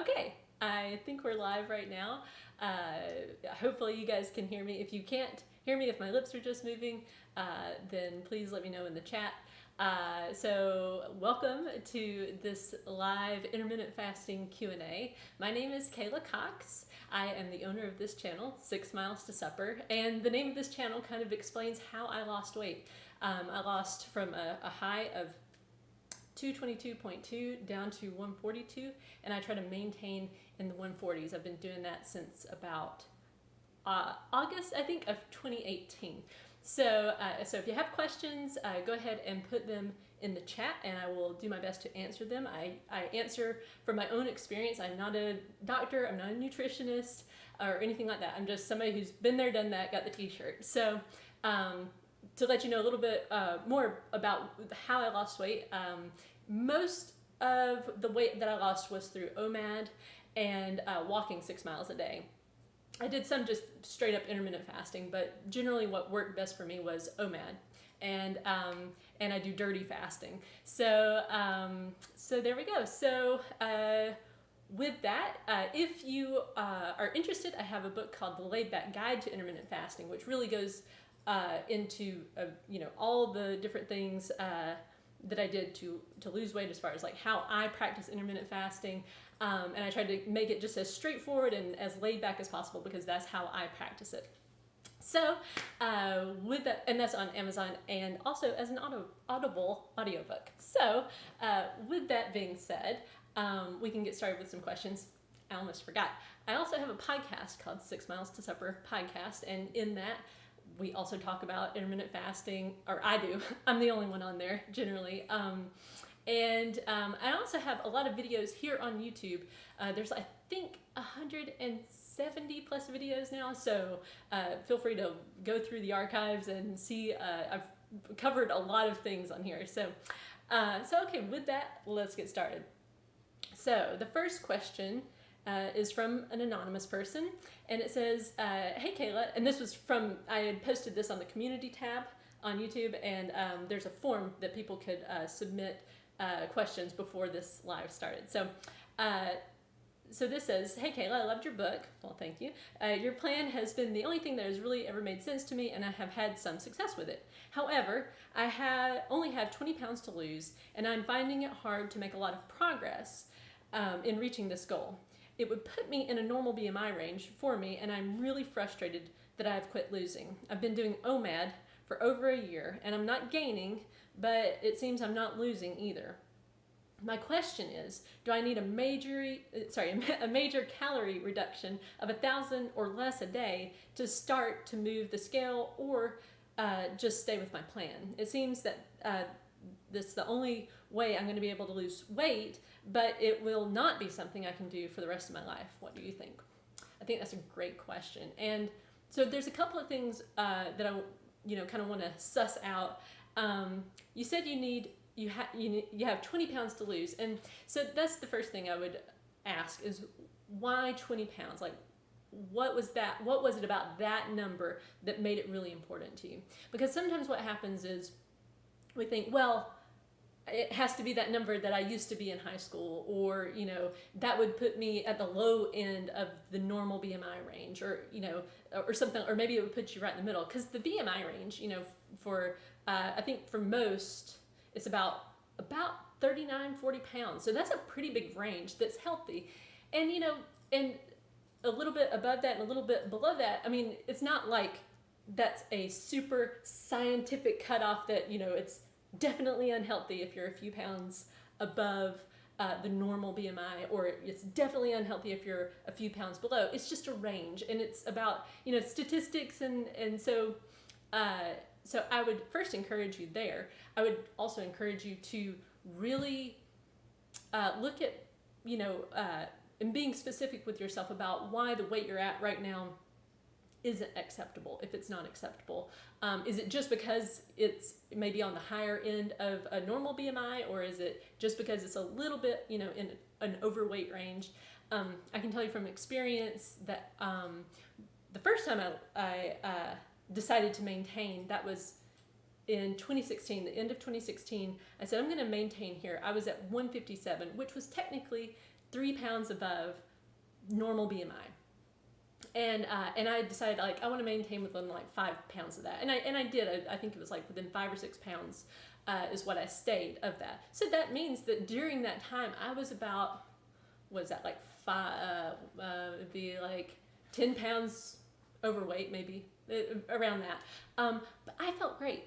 Okay, I think we're live right now. Hopefully you guys can hear me. If you can't hear me, if my lips are just moving, then please let me know in the chat. So welcome to this live intermittent fasting Q&A. My name is Kayla Cox. I am the owner of this channel, 6 Miles to Supper, and the name of this channel kind of explains how I lost weight. I lost from a high of 222.2 down to 142, and I try to maintain in the 140s. I've been doing that since about August, I think, of 2018. So if you have questions, go ahead and put them in the chat, and I will do my best to answer them. I answer from my own experience. I'm not a doctor, I'm not a nutritionist, or anything like that. I'm just somebody who's been there, done that, got the t-shirt. So to let you know a little bit more about how I lost weight, most of the weight that I lost was through OMAD and walking 6 miles a day. I did some just straight up intermittent fasting, but generally what worked best for me was OMAD, and I do dirty fasting. So there we go. So with that, if you are interested, I have a book called The Laid Back Guide to Intermittent Fasting, which really goes into all the different things that I did to lose weight, as far as like how I practice intermittent fasting, and I tried to make it just as straightforward and as laid back as possible, because that's how I practice it. So with that, and that's on Amazon and also as an Audible audiobook. So with that being said, we can get started with some questions. I almost forgot. I also have a podcast called 6 Miles to Supper podcast, and in that we also talk about intermittent fasting, or I do. I'm the only one on there generally. And I also have a lot of videos here on YouTube. There's, I think, 170 plus videos now, so feel free to go through the archives and see. I've covered a lot of things on here. So okay, with that, let's get started. So the first question is from an anonymous person, and it says, hey Kayla, and this was from, I had posted this on the community tab on YouTube, and there's a form that people could submit questions before this live started. So this says, hey Kayla, I loved your book. Well, thank you. Your plan has been the only thing that has really ever made sense to me, and I have had some success with it. However, I only have 20 pounds to lose, and I'm finding it hard to make a lot of progress in reaching this goal. It would put me in a normal BMI range for me, and I'm really frustrated that I've quit losing. I've been doing OMAD for over a year, and I'm not gaining, but it seems I'm not losing either. My question is, do I need a major calorie reduction of 1,000 or less a day to start to move the scale, or just stay with my plan? It seems that this is the only way I'm going to be able to lose weight, but it will not be something I can do for the rest of my life. What do you think? I think that's a great question. And so there's a couple of things that I kind of want to suss out. You said you have 20 pounds to lose, and so that's the first thing I would ask is, why 20 pounds? Like, what was it about that number that made it really important to you? Because sometimes what happens is we think, well, it has to be that number that I used to be in high school, or that would put me at the low end of the normal BMI range, or or something, or maybe it would put you right in the middle, because the BMI range, for I think for most it's about 39-40 pounds, so that's a pretty big range that's healthy, and and a little bit above that and a little bit below that, I mean, it's not like that's a super scientific cutoff that it's definitely unhealthy if you're a few pounds above the normal BMI, or it's definitely unhealthy if you're a few pounds below. It's just a range, and it's about statistics, and so I would first encourage you there. I would also encourage you to really look at and being specific with yourself about why the weight you're at right now isn't acceptable. If it's not acceptable, is it just because it's maybe on the higher end of a normal BMI, or is it just because it's a little bit in an overweight range? I can tell you from experience that the first time I decided to maintain, that was in 2016, the end of 2016. I said, I'm going to maintain here. I was at 157, which was technically 3 pounds above normal BMI. And I decided, like, I want to maintain within like 5 pounds of that, and I did. I think it was like within 5 or 6 pounds is what I stayed of that. So that means that during that time I was about, what is that, like it'd be like 10 pounds overweight, maybe around that. But I felt great,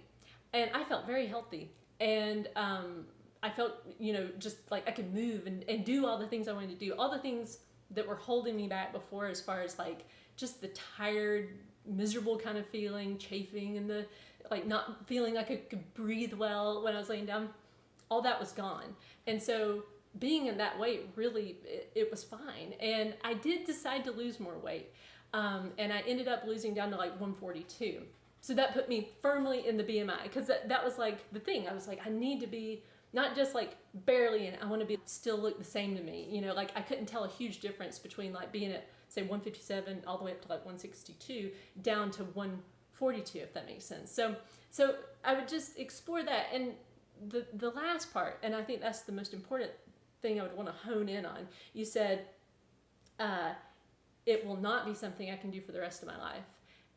and I felt very healthy, and I felt, just like I could move and do all the things I wanted to do, all the things that were holding me back before, as far as like just the tired, miserable kind of feeling, chafing, and the like not feeling like I could breathe well when I was laying down. All that was gone. And so being in that weight, really, it was fine. And I did decide to lose more weight. And I ended up losing down to like 142. So that put me firmly in the BMI, because that was like the thing. I was like, I need to be not just like barely in it, I want to be still look the same to me. Like I couldn't tell a huge difference between like being at, say, 157 all the way up to like 162 down to 142, if that makes sense. So I would just explore that. And the last part, and I think that's the most important thing I would want to hone in on. You said, it will not be something I can do for the rest of my life.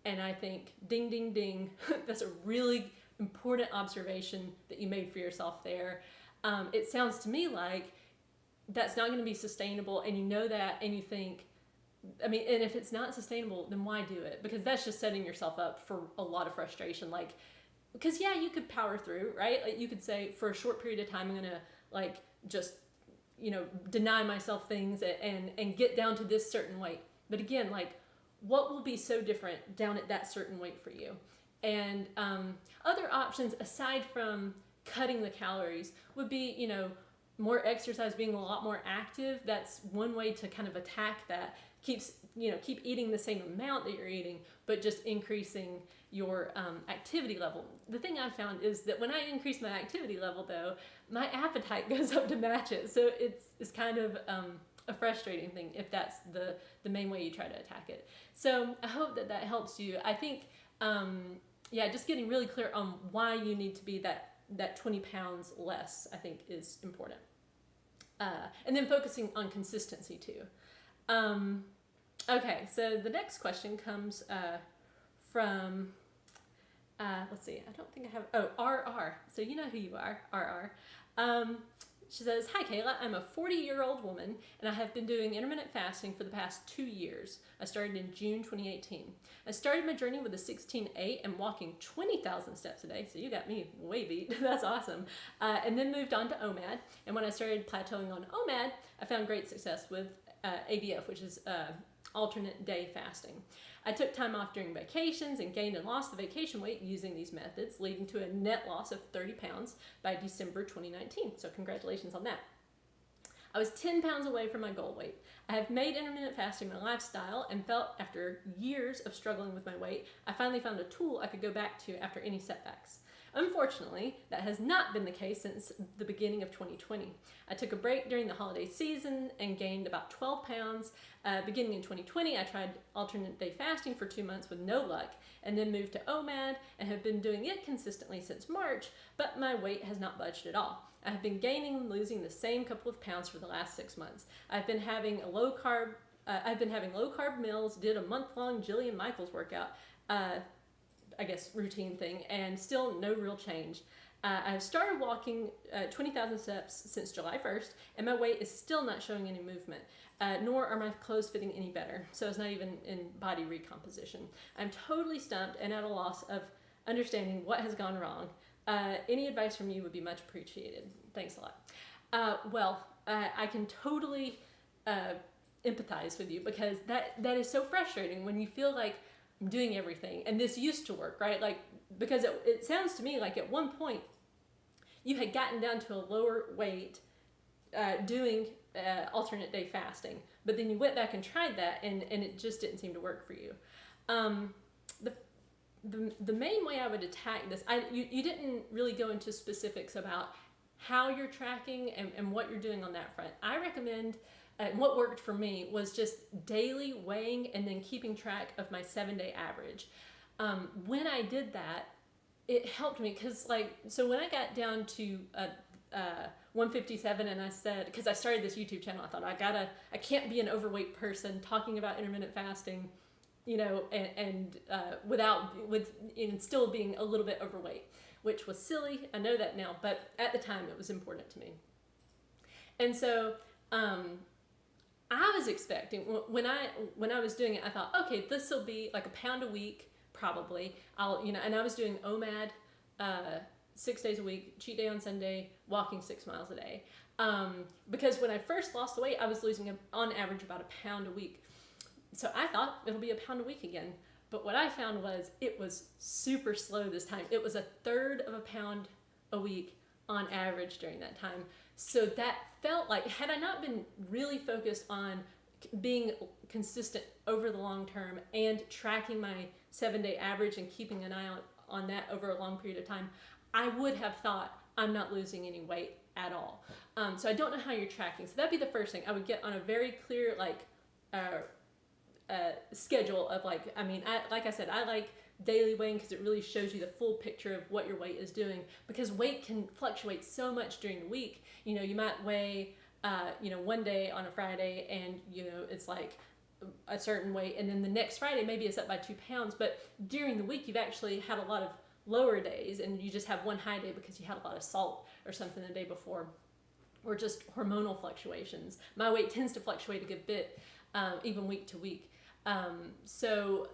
And I think, ding, ding, ding, that's a really important observation that you made for yourself there. It sounds to me like that's not going to be sustainable, and you know that, and you think, and if it's not sustainable, then why do it? Because that's just setting yourself up for a lot of frustration. Like, because yeah, you could power through, right? Like you could say, for a short period of time, I'm going to like just, deny myself things and get down to this certain weight. But again, like, what will be so different down at that certain weight for you? And other options aside from cutting the calories would be, more exercise, being a lot more active. That's one way to kind of attack that. Keep eating the same amount that you're eating, but just increasing your activity level. The thing I've found is that when I increase my activity level, though, my appetite goes up to match it. So it's kind of a frustrating thing if that's the main way you try to attack it. So I hope that helps you. I think, just getting really clear on why you need to be that 20 pounds less, I think, is important. And then focusing on consistency too. Okay, so the next question comes from, let's see, I don't think I have, RR. So you know who you are, RR. She says, "Hi Kayla, I'm a 40-year-old woman, and I have been doing intermittent fasting for the past 2 years. I started in June 2018. I started my journey with a 16:8 and walking 20,000 steps a day, so you got me way beat, that's awesome. And then moved on to OMAD, and when I started plateauing on OMAD, I found great success with ADF, which is alternate day fasting. I took time off during vacations and gained and lost the vacation weight using these methods, leading to a net loss of 30 pounds by December 2019. So congratulations on that. I was 10 pounds away from my goal weight. I have made intermittent fasting my lifestyle and felt after years of struggling with my weight, I finally found a tool I could go back to after any setbacks. Unfortunately, that has not been the case since the beginning of 2020. I took a break during the holiday season and gained about 12 pounds. Beginning in 2020, I tried alternate day fasting for 2 months with no luck, and then moved to OMAD and have been doing it consistently since March, but my weight has not budged at all. I have been gaining and losing the same couple of pounds for the last 6 months. I've been having low carb meals, did a month-long Jillian Michaels workout, routine thing, and still no real change. I've started walking 20,000 steps since July 1st, and my weight is still not showing any movement, nor are my clothes fitting any better, so it's not even in body recomposition. I'm totally stumped and at a loss of understanding what has gone wrong. Any advice from you would be much appreciated. Thanks a lot. I can totally empathize with you, because that is so frustrating when you feel like I'm doing everything, and this used to work, right? Like, because it sounds to me like at one point you had gotten down to a lower weight doing alternate day fasting, but then you went back and tried that, and it just didn't seem to work for you. The main way I would attack this, you didn't really go into specifics about how you're tracking and what you're doing on that front. I recommend, what worked for me was just daily weighing and then keeping track of my 7-day average. When I did that, it helped me, because so when I got down to 157, and I said, because I started this YouTube channel, I thought I can't be an overweight person talking about intermittent fasting, and still being a little bit overweight, which was silly. I know that now, but at the time it was important to me. And so I was expecting, when I was doing it, I thought, okay, this will be like a pound a week, probably. And I was doing OMAD 6 days a week, cheat day on Sunday, walking 6 miles a day. Because when I first lost the weight, I was losing on average about a pound a week. So I thought it'll be a pound a week again. But what I found was it was super slow this time. It was 1/3 of a pound a week on average during that time. So that felt like, had I not been really focused on being consistent over the long term and tracking my 7-day average and keeping an eye on that over a long period of time, I would have thought I'm not losing any weight at all. So I don't know how you're tracking. So that'd be the first thing. I would get on a very clear schedule of like I said, I like daily weighing because it really shows you the full picture of what your weight is doing, because weight can fluctuate so much during the week. You might weigh one day on a Friday and it's like a certain weight, and then the next Friday maybe it's up by 2 pounds, but during the week you've actually had a lot of lower days and you just have one high day because you had a lot of salt or something the day before, or just hormonal fluctuations. My weight tends to fluctuate a good bit, even week to week. So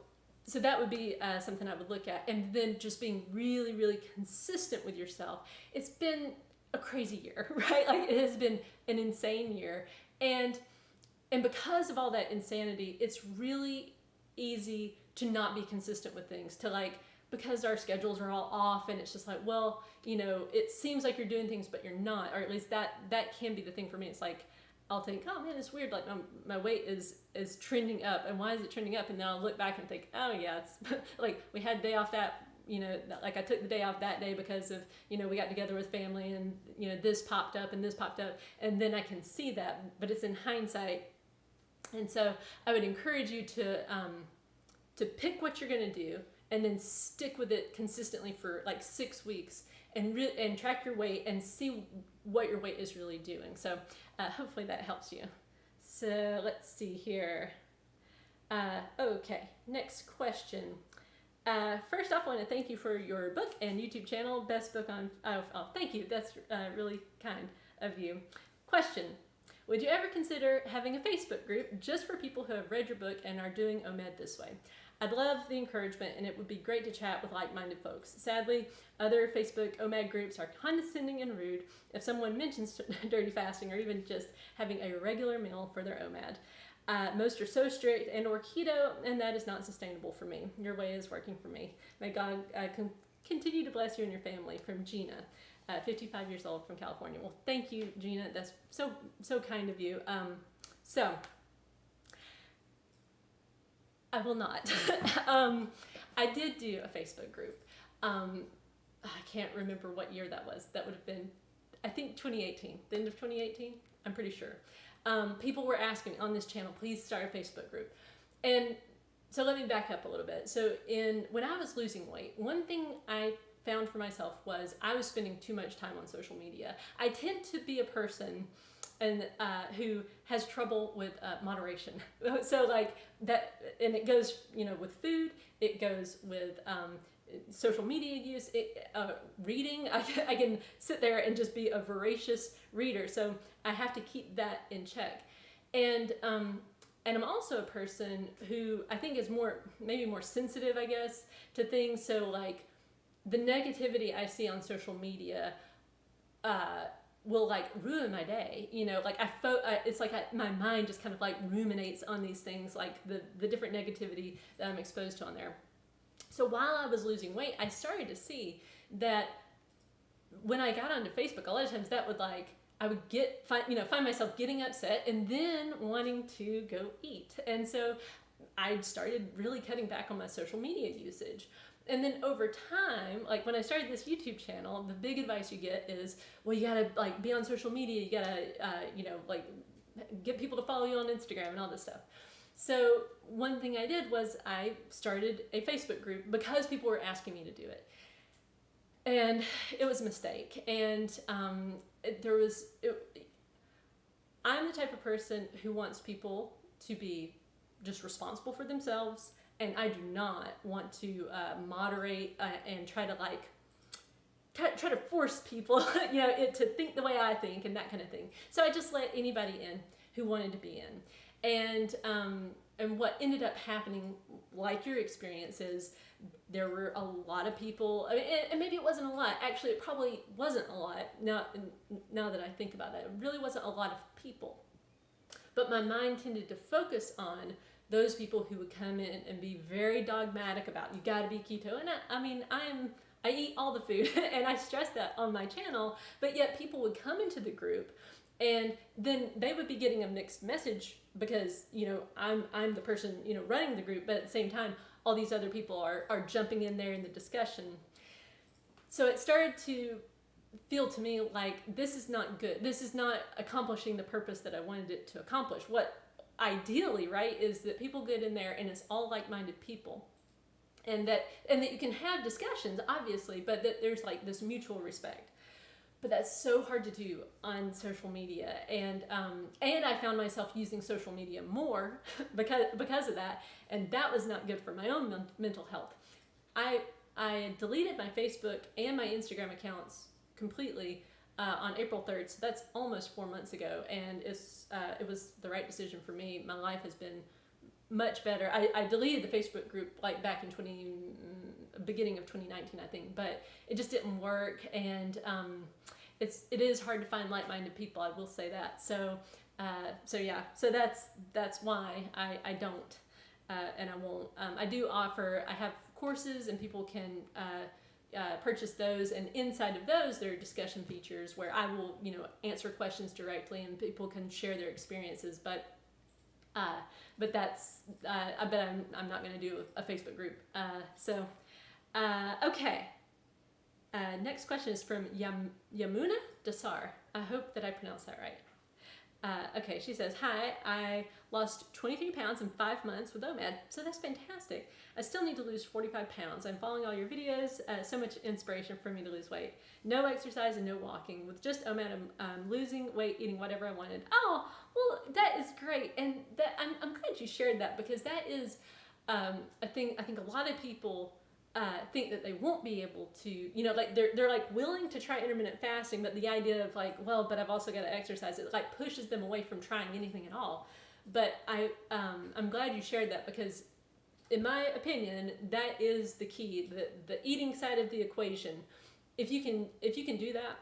that would be something I would look at. And then just being really, really consistent with yourself. It's been a crazy year, right? Like, it has been an insane year. And because of all that insanity, it's really easy to not be consistent with things, because our schedules are all off, and it's just like, well, it seems like you're doing things, but you're not, or at least that can be the thing for me. It's like, I'll think, oh man, it's weird, like my weight is trending up, and why is it trending up? And then I'll look back and think, oh yeah, it's like we had a day off that, like I took the day off that day because of, we got together with family, and this popped up and this popped up, and then I can see that, but it's in hindsight. And so I would encourage you to pick what you're going to do and then stick with it consistently for like 6 weeks, and track your weight and see what your weight is really doing. So hopefully that helps you. So let's see here. Okay, next question. First off, I want to thank you for your book and YouTube channel. Best book on... Oh, thank you. That's really kind of you. Question. Would you ever consider having a Facebook group just for people who have read your book and are doing OMAD this way? I'd love the encouragement, and it would be great to chat with like-minded folks. Sadly, other Facebook OMAD groups are condescending and rude if someone mentions dirty fasting or even just having a regular meal for their OMAD. Most are so strict and or keto, and that is not sustainable for me. Your way is working for me. May God continue to bless you and your family. From Gina, 55 years old, from California. Well, thank you, Gina. That's so kind of you. So I will not. I did do a Facebook group. I can't remember what year that was. That would have been, I think, 2018, the end of 2018. I'm pretty sure. People were asking on this channel, please start a Facebook group. And so let me back up a little bit. So when I was losing weight, one thing I found for myself was I was spending too much time on social media. I tend to be a person who has trouble with moderation. So like that, and it goes, with food, it goes with social media use, reading. I can sit there and just be a voracious reader. So I have to keep that in check. And I'm also a person who I think is maybe more sensitive, I guess, to things. So like the negativity I see on social media, will like ruin my day, like it's like my mind just kind of like ruminates on these things, like the different negativity that I'm exposed to on there. So while I was losing weight, I started to see that when I got onto Facebook, a lot of times that would I would find myself getting upset and then wanting to go eat. And so I started really cutting back on my social media usage. And then over time, like when I started this YouTube channel, the big advice you get is, well, you gotta be on social media, you gotta, get people to follow you on Instagram and all this stuff. So one thing I did was I started a Facebook group because people were asking me to do it. And it was a mistake. And I'm the type of person who wants people to be just responsible for themselves, and I do not want to moderate and try to try to force people, to think the way I think and that kind of thing. So I just let anybody in who wanted to be in, and what ended up happening, like your experience, is there were a lot of people. I mean, and maybe it wasn't a lot. Actually, it probably wasn't a lot. Now that I think about it, it really wasn't a lot of people. But my mind tended to focus on those people who would come in and be very dogmatic about, you got to be keto. And I eat all the food, and I stress that on my channel. But yet people would come into the group, and then they would be getting a mixed message because I'm the person running the group, but at the same time all these other people are jumping in there in the discussion. So it started to feel to me like this is not good. This is not accomplishing the purpose that I wanted it to accomplish. What ideally, right, is that people get in there and it's all like-minded people, and that you can have discussions, obviously, but that there's like this mutual respect. But that's so hard to do on social media, and I found myself using social media more because of that, and that was not good for my own mental health. I deleted my Facebook and my Instagram accounts completely on April 3rd, so that's almost 4 months ago, and it was the right decision for me. My life has been much better. I deleted the Facebook group like back in beginning of 2019, I think, but it just didn't work, and it is hard to find like-minded people, I will say that. So that's why I don't and I won't. I have courses, and people can purchase those, and inside of those there are discussion features where I will answer questions directly, and people can share their experiences. But that's I bet I'm not going to do a Facebook group. Okay. Next question is from Yamuna Dasar. I hope that I pronounced that right. Okay, she says, hi, I lost 23 pounds in 5 months with OMAD, so that's fantastic. I still need to lose 45 pounds. I'm following all your videos, so much inspiration for me to lose weight. No exercise and no walking. With just OMAD, I'm losing weight, eating whatever I wanted. Oh, well, that is great, and I'm glad you shared that, because that is a thing. I think a lot of people think that they won't be able to, they're like willing to try intermittent fasting, but the idea of like, well, but I've also got to exercise, it like pushes them away from trying anything at all. But I'm glad you shared that, because in my opinion, that is the key, the eating side of the equation. If you can do that,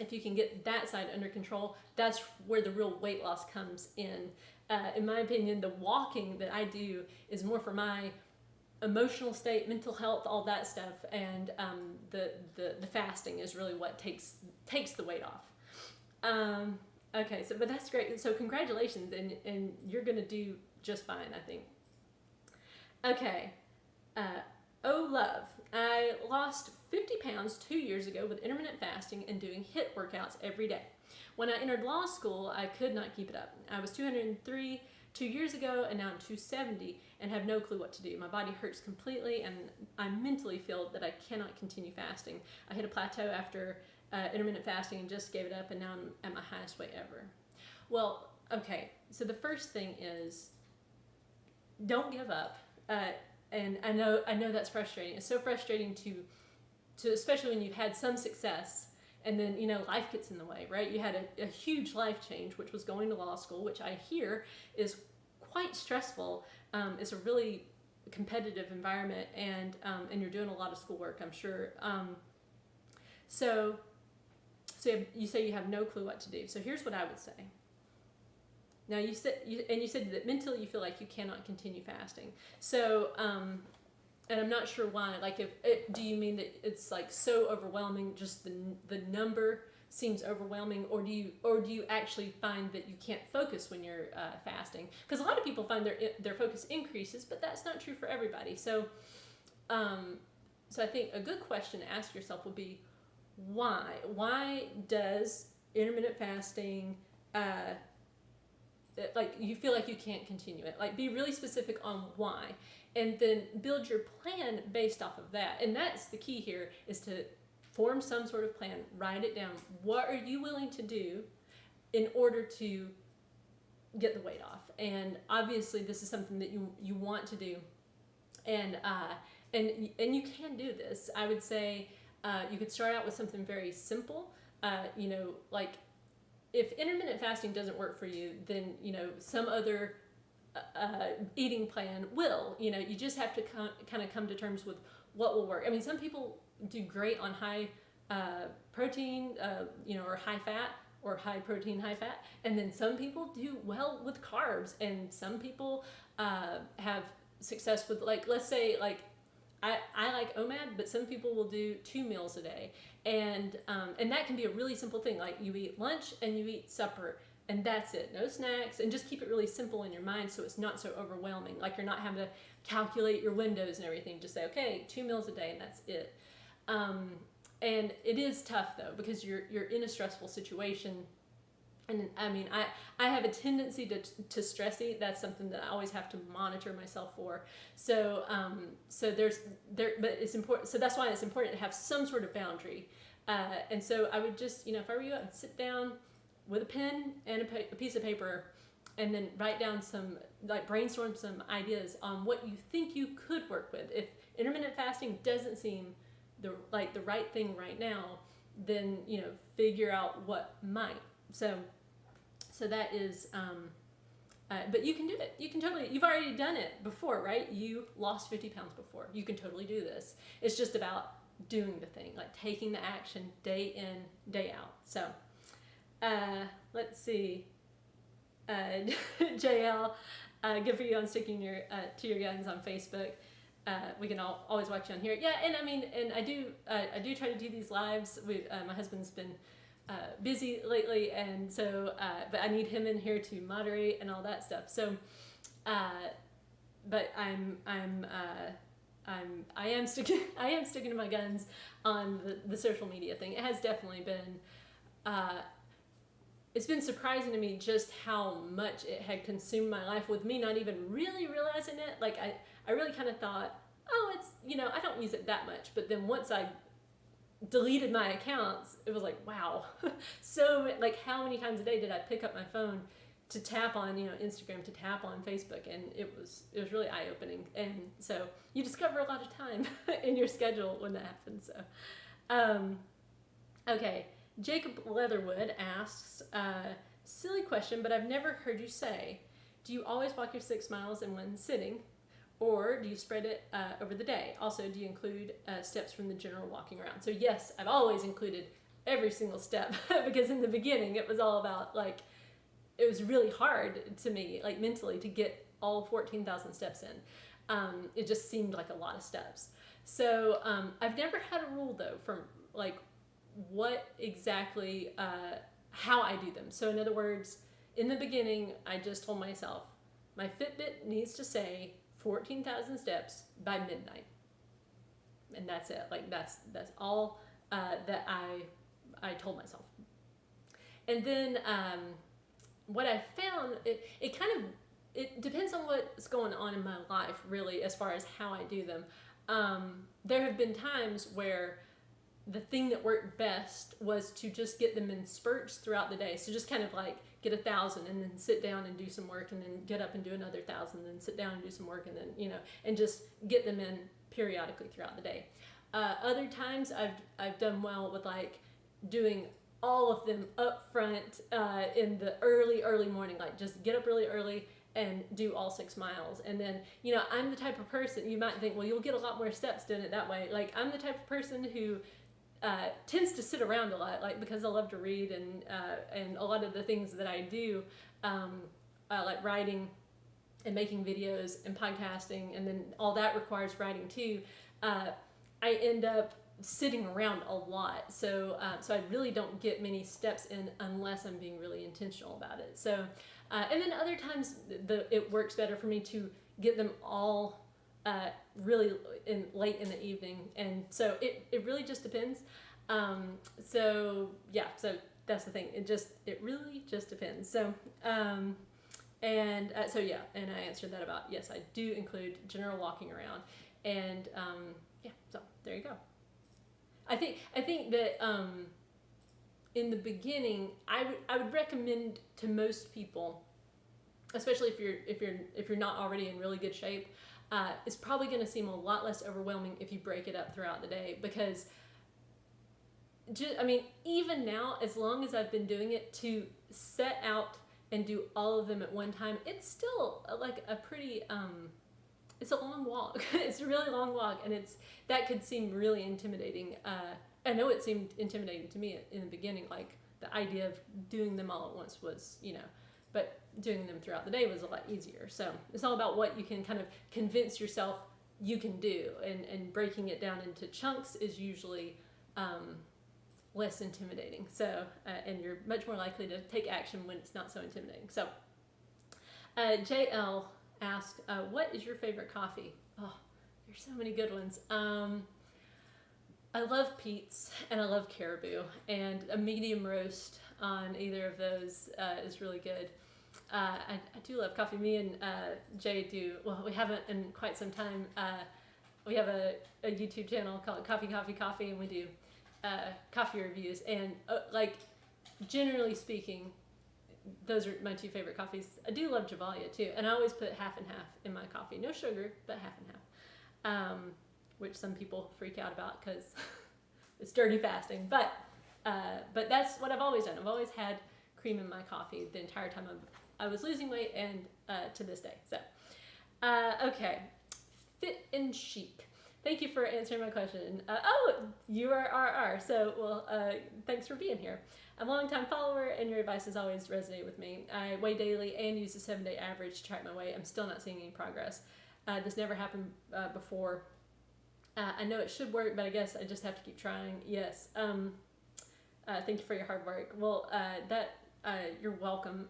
if you can get that side under control, that's where the real weight loss comes in. In my opinion, the walking that I do is more for my emotional state, mental health, all that stuff, and the fasting is really what takes the weight off. Okay, but that's great. So congratulations, and you're gonna do just fine, I think. Okay, oh love, I lost 50 pounds 2 years ago with intermittent fasting and doing HIIT workouts every day. When I entered law school, I could not keep it up. I was 203 2 years ago, and now I'm 270 and have no clue what to do. My body hurts completely, and I mentally feel that I cannot continue fasting. I hit a plateau after intermittent fasting and just gave it up, and now I'm at my highest weight ever. Well, okay, so the first thing is don't give up. And I know that's frustrating. It's so frustrating to especially when you've had some success, and then life gets in the way, right? You had a huge life change, which was going to law school, which I hear is quite stressful. It's a really competitive environment, and you're doing a lot of schoolwork, I'm sure. So you say you have no clue what to do. So here's what I would say. Now you said that mentally you feel like you cannot continue fasting. So and I'm not sure why. Like, do you mean that it's like so overwhelming? Just the number seems overwhelming, or do you actually find that you can't focus when you're fasting? Because a lot of people find their focus increases, but that's not true for everybody. So I think a good question to ask yourself would be, why? Why does intermittent fasting like you feel like you can't continue it? Like, be really specific on why, and then build your plan based off of that. And that's the key here, is to form some sort of plan, write it down. What are you willing to do in order to get the weight off? And obviously this is something that you want to do, and you can do this. I would say you could start out with something very simple. Like if intermittent fasting doesn't work for you, then some other eating plan will. You just have to kind of come to terms with what will work. I mean, some people do great on high protein, or high fat, or high protein, high fat. And then some people do well with carbs, and some people have success with, like, let's say, like, I like OMAD, but some people will do 2 meals a day. And that can be a really simple thing. Like, you eat lunch and you eat supper, and that's it. No snacks, and just keep it really simple in your mind so it's not so overwhelming. Like, you're not having to calculate your windows and everything. Just say, okay, 2 meals a day, and that's it. And it is tough though, because you're in a stressful situation. And I mean, I have a tendency to stress eat. That's something that I always have to monitor myself for. So but it's important. So that's why it's important to have some sort of boundary. And so I would just, if I were you, I'd sit down with a pen and a piece of paper, and then write down brainstorm some ideas on what you think you could work with. If intermittent fasting doesn't seem the right thing right now, then figure out what might. So that is but you can do it. You can totally, you've already done it before, right? You lost 50 pounds before. You can totally do this. It's just about doing the thing, like taking the action day in, day out. So let's see. JL, good for you on sticking to your guns on Facebook. We can always watch you on here. Yeah, and I mean, and I do try to do these lives. My husband's been busy lately, and so but I need him in here to moderate and all that stuff. So, but I am sticking to my guns on the social media thing. It has definitely been. It's been surprising to me just how much it had consumed my life, with me not even really realizing it. Like, I really kind of thought, oh, it's, I don't use it that much. But then once I deleted my accounts, it was like, wow. So, like, how many times a day did I pick up my phone to tap on, Instagram, to tap on Facebook? And it was really eye-opening. And so you discover a lot of time in your schedule when that happens. So, okay. Jacob Leatherwood asks, silly question, but I've never heard you say, do you always walk your 6 miles in one sitting, or do you spread it over the day? Also, do you include steps from the general walking around? So yes, I've always included every single step because in the beginning it was all about, like, it was really hard to me, like, mentally, to get all 14,000 steps in. It just seemed like a lot of steps. So I've never had a rule though from, like, what exactly, how I do them. So in other words, in the beginning, I just told myself, my Fitbit needs to say 14,000 steps by midnight. And that's it. Like, that's all that I told myself. And then what I found, it depends on what's going on in my life, really, as far as how I do them. There have been times where the thing that worked best was to just get them in spurts throughout the day. So just kind of like get 1,000 and then sit down and do some work, and then get up and do another 1,000, then sit down and do some work, and then, and just get them in periodically throughout the day. Other times I've done well with, like, doing all of them up front in the early morning, like just get up really early and do all 6 miles. And then, I'm the type of person, you might think, well, you'll get a lot more steps doing it that way. Like, I'm the type of person who tends to sit around a lot, like, because I love to read, and a lot of the things that I do, like writing and making videos and podcasting, and then all that requires writing too. I end up sitting around a lot, so I really don't get many steps in unless I'm being really intentional about it. So, and then other times it works better for me to get them all really late in the evening, and so it really just depends. So yeah, so that's the thing. It really just depends. So so yeah, and I answered that about, yes, I do include general walking around, and yeah, so there you go. I think that in the beginning, I would recommend to most people, especially if you're not already in really good shape, it's probably going to seem a lot less overwhelming if you break it up throughout the day, because I mean, even now, as long as I've been doing it, to set out and do all of them at one time, it's still like a pretty it's a long walk. It's a really long walk, and that could seem really intimidating. I know it seemed intimidating to me in the beginning, like the idea of doing them all at once was, but doing them throughout the day was a lot easier. So it's all about what you can kind of convince yourself you can do, and breaking it down into chunks is usually less intimidating. So, and you're much more likely to take action when it's not so intimidating. So, JL asked, what is your favorite coffee? Oh, there's so many good ones. I love Pete's and I love Caribou, and a medium roast on either of those is really good. I do love coffee. Me and Jay do, well, we haven't in quite some time. We have a YouTube channel called Coffee, and we do coffee reviews. And like, generally speaking, those are my two favorite coffees. I do love Javalia too, and I always put half and half in my coffee. No sugar, but half and half. Which some people freak out about because it's dirty fasting. But that's what I've always done. I've always had cream in my coffee the entire time I was losing weight, and to this day. So, okay, fit and chic. Thank you for answering my question. Oh, you are RR. So, well, thanks for being here. I'm a long-time follower, and your advice has always resonated with me. I weigh daily and use the 7-day average to track my weight. I'm still not seeing any progress. This never happened before. I know it should work, but I guess I just have to keep trying. Yes. Thank you for your hard work. Well, you're welcome.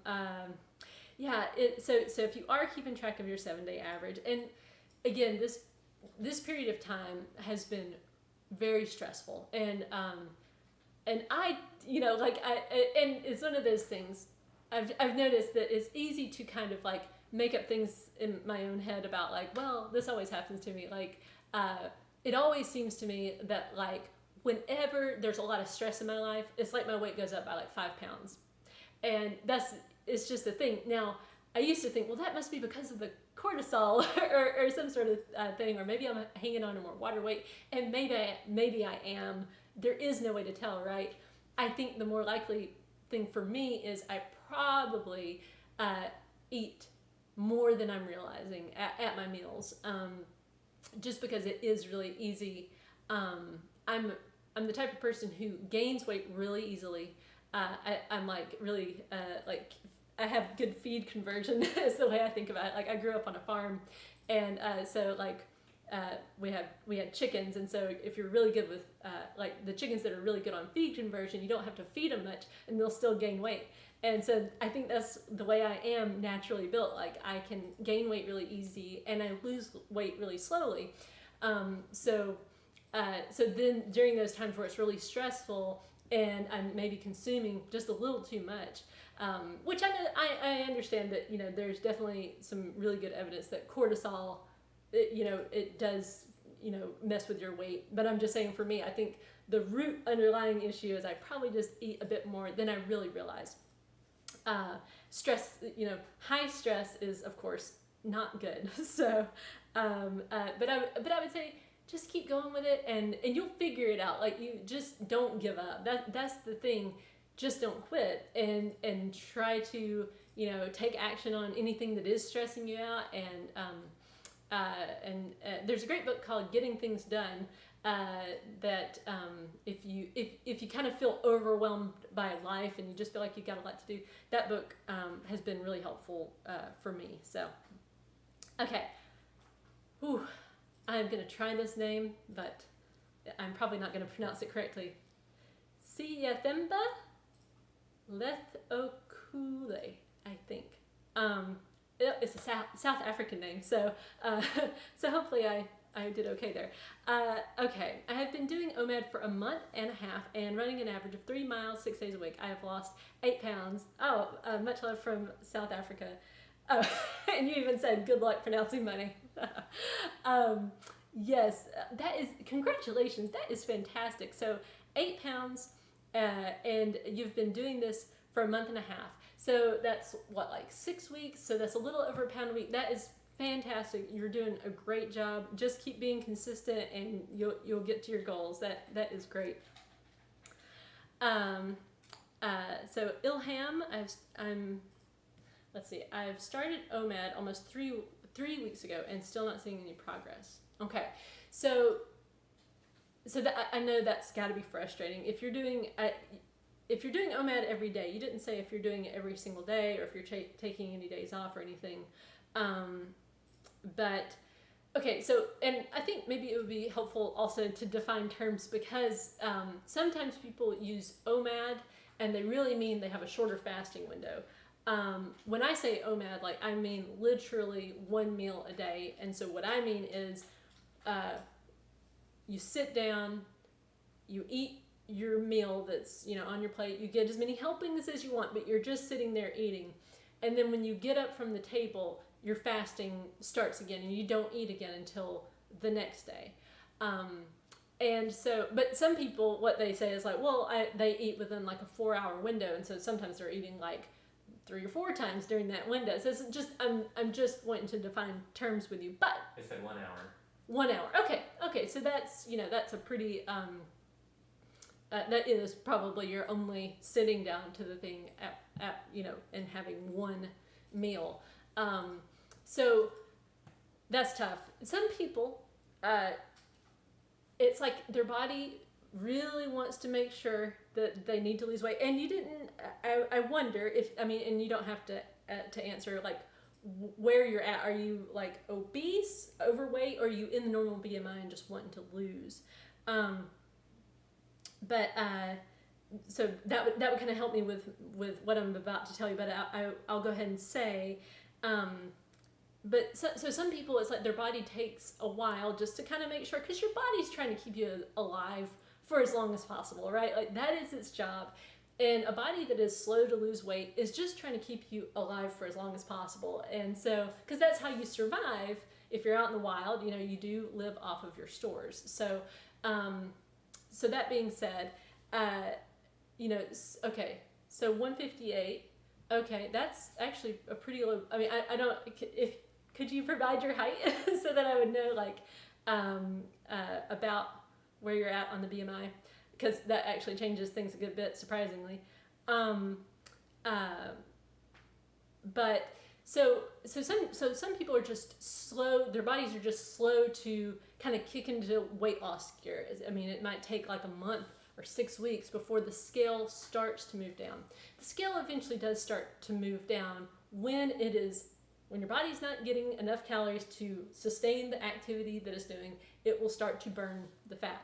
Yeah. So if you are keeping track of your 7-day average, and again, this period of time has been very stressful, and I, and it's one of those things. I've noticed that it's easy to kind of like make up things in my own head about like, well, this always happens to me. Like, it always seems to me that like whenever there's a lot of stress in my life, it's like my weight goes up by like 5 pounds, and it's just a thing. Now, I used to think, well, that must be because of the cortisol or some sort of thing, or maybe I'm hanging on to more water weight, and maybe I am. There is no way to tell, right? I think the more likely thing for me is I probably eat more than I'm realizing at my meals, just because it is really easy. I'm the type of person who gains weight really easily. I'm like really like I have good feed conversion is the way I think about it. Like, I grew up on a farm, and so like we had chickens, and so if you're really good with like the chickens that are really good on feed conversion, you don't have to feed them much, and they'll still gain weight. And so I think that's the way I am naturally built. Like, I can gain weight really easy, and I lose weight really slowly. So then during those times where it's really stressful and I'm maybe consuming just a little too much, which I understand that, there's definitely some really good evidence that cortisol, it does, mess with your weight. But I'm just saying, for me, I think the root underlying issue is I probably just eat a bit more than I really realize. Stress, high stress is of course not good. So, but I would say just keep going with it, and you'll figure it out. Like, you just don't give up. That's the thing. Just don't quit, and try to, take action on anything that is stressing you out. And there's a great book called Getting Things Done, that if you kind of feel overwhelmed by life and you just feel like you've got a lot to do, that book has been really helpful for me. So, okay. Whew. I'm going to try this name, but I'm probably not going to pronounce it correctly. Siyathemba Lethokule, I think. It's a South African name, so hopefully I did okay there. Okay, I have been doing OMAD for a month and a half and running an average of 3 miles 6 days a week. I have lost 8 pounds. Oh, much love from South Africa. Oh, and you even said good luck pronouncing money. Yes, that is, congratulations. That is fantastic. So 8 pounds, and you've been doing this for a month and a half. So that's what, like 6 weeks? So that's a little over a pound a week. That is fantastic. You're doing a great job. Just keep being consistent, and you'll get to your goals. That is great. So Ilham, let's see. I've started OMAD almost three weeks ago, and still not seeing any progress. Okay, so that, I know that's got to be frustrating. If you're doing OMAD every day, you didn't say if you're doing it every single day or if you're taking any days off or anything. But okay, so, and I think maybe it would be helpful also to define terms, because sometimes people use OMAD and they really mean they have a shorter fasting window. When I say OMAD, like, I mean literally 1 meal a day. And so what I mean is you sit down, you eat your meal that's, on your plate, you get as many helpings as you want, but you're just sitting there eating. And then when you get up from the table, your fasting starts again, and you don't eat again until the next day. And so, but some people, what they say is like, well, they eat within like a 4-hour window, and so sometimes they're eating like 3 or 4 times during that window. So it's just, I'm just wanting to define terms with you. But they said 1 hour. 1 hour. Okay. So that's, that's a pretty, that is probably you're only sitting down to the thing at and having one meal. So that's tough. Some people, it's like their body really wants to make sure that they need to lose weight. And you didn't, I wonder if, and you don't have to answer like where you're at. Are you like obese, overweight, or are you in the normal BMI and just wanting to lose? So that would kind of help me with what I'm about to tell you, but I'll go ahead and say, but so some people, it's like their body takes a while just to kind of make sure, because your body's trying to keep you alive for as long as possible, right? Like, that is its job. And a body that is slow to lose weight is just trying to keep you alive for as long as possible. And so, because that's how you survive. If you're out in the wild, you do live off of your stores. So, so that being said, okay, so 158, okay, that's actually a pretty low, I don't, could you provide your height so that I would know, like, about where you're at on the BMI? Because that actually changes things a good bit, surprisingly. But so some people are just slow, their bodies are just slow to kind of kick into weight loss gear. It might take like a month or 6 weeks before the scale starts to move down. The scale eventually does start to move down when your body's not getting enough calories to sustain the activity that it's doing. It will start to burn the fat.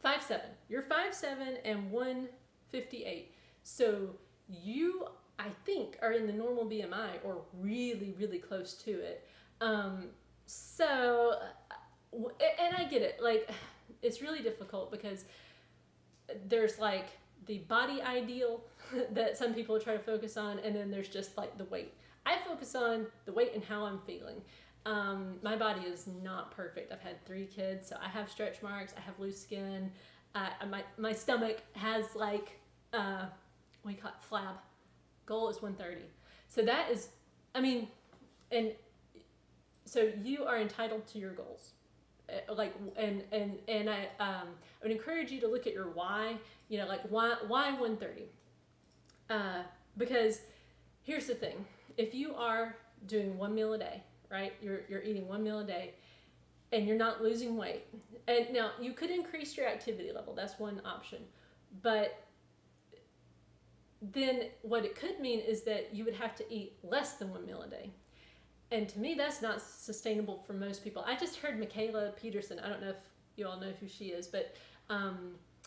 5'7". You're 5'7" and 158. So you, I think, are in the normal BMI or really, really close to it. So, and I get it. Like, it's really difficult because there's like the body ideal that some people try to focus on, and then there's just like the weight. I focus on the weight and how I'm feeling. My body is not perfect. I've had 3 kids, so I have stretch marks, I have loose skin. My stomach has like, what do you call it, flab. Goal is 130. So that is, and so you are entitled to your goals. And I would encourage you to look at your why, like why 130? Because here's the thing. If you are doing 1 meal a day, right? You're eating 1 meal a day and you're not losing weight. And now you could increase your activity level. That's one option. But then what it could mean is that you would have to eat less than 1 meal a day. And to me, that's not sustainable for most people. I just heard Kayla Peterson. I don't know if you all know who she is, but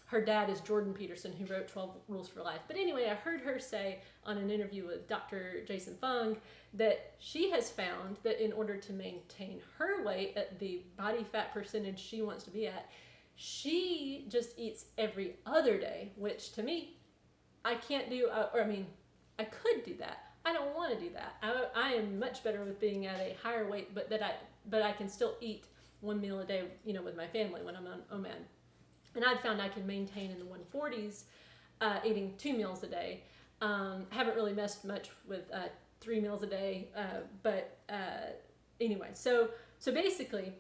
her dad is Jordan Peterson, who wrote 12 Rules for Life. But anyway, I heard her say on an interview with Dr. Jason Fung that she has found that in order to maintain her weight at the body fat percentage she wants to be at, she just eats every other day, which to me, I can't do, I could do that. I don't want to do that. I am much better with being at a higher weight, but I can still eat one meal a day, with my family when I'm on OMAD. And I'd found I could maintain in the 140s, eating 2 meals a day. Haven't really messed much with 3 meals a day, but anyway, so basically,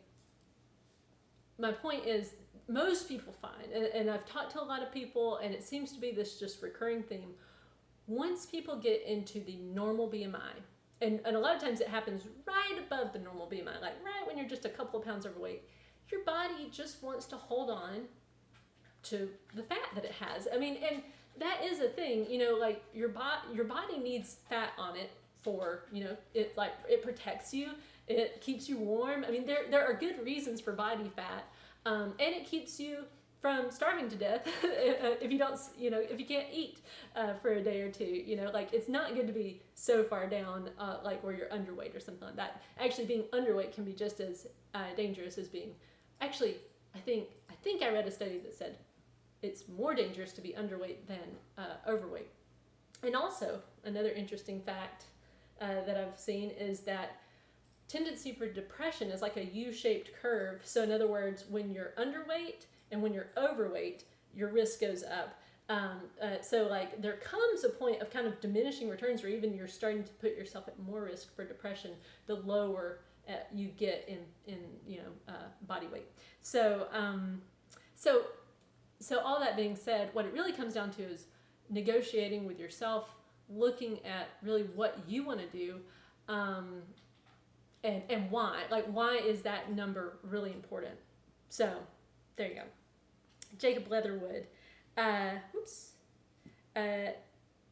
my point is, most people find, and I've talked to a lot of people, and it seems to be this just recurring theme, once people get into the normal BMI, and a lot of times it happens right above the normal BMI, like right when you're just a couple of pounds overweight, your body just wants to hold on to the fat that it has. I mean, and that is a thing, like your body needs fat on it for, it protects you, it keeps you warm. I mean, there are good reasons for body fat, and it keeps you from starving to death if you don't, if you can't eat for a day or two, like it's not good to be so far down, like where you're underweight or something like that. Actually, being underweight can be just as dangerous as being, actually, I think I read a study that said it's more dangerous to be underweight than overweight. And also, another interesting fact that I've seen is that tendency for depression is like a U-shaped curve. So in other words, when you're underweight and when you're overweight, your risk goes up. So like there comes a point of kind of diminishing returns, or even you're starting to put yourself at more risk for depression the lower you get in body weight. So all that being said, what it really comes down to is negotiating with yourself, looking at really what you want to do, and why. Like, why is that number really important? So there you go. Jacob Leatherwood.